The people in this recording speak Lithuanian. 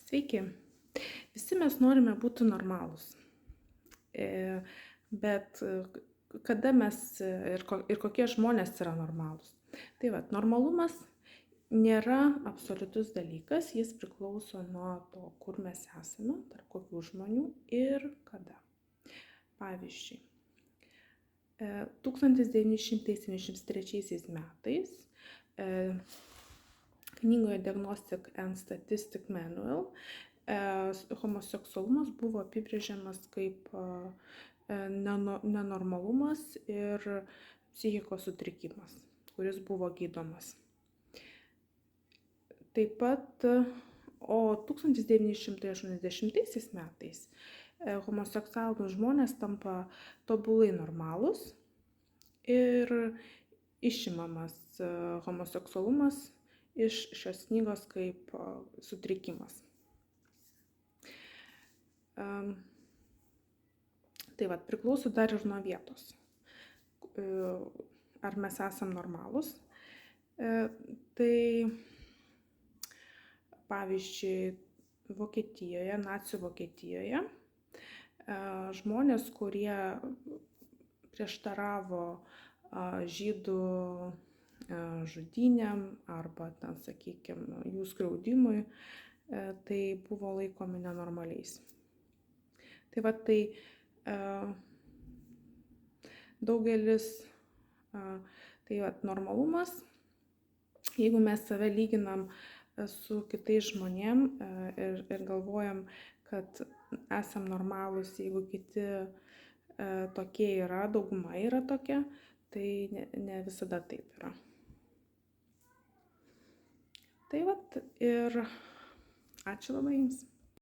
Sveiki. Visi mes norime būti normalūs. Bet kada mes ir kokie žmonės yra normalūs? Tai vat, normalumas nėra absoliutus dalykas, jis priklauso nuo to, kur mes esame, tarp kokių žmonių ir kada. Pavyzdžiui, 1973 metais knygoje Diagnostic and Statistics Manual homoseksualumas buvo apibrėžiamas kaip nenormalumas ir psichikos sutrikimas, kuris buvo gydomas. Taip pat, o 1980 metais homoseksualūs žmonės tampa tobulai normalūs ir išimamas homoseksualumas iš šios knygos kaip sutrikimas. Tai vat, priklauso dar ir nuo vietos, ar mes esam normalūs. Tai pavyzdžiui, Vokietijoje, nacių Vokietijoje, žmonės, kurie prieštaravo žydų žudynėm arba, sakykime, jų skriaudimui, tai buvo laikomi nenormaliais. Tai va, tai daugelis, tai va, normalumas, jeigu mes save lyginam su kitais žmonėm ir galvojam, kad esam normalūs, jeigu kiti tokie yra, dauguma yra tokia, tai ne visada taip yra. Tai vat, ir ačiū labai jums.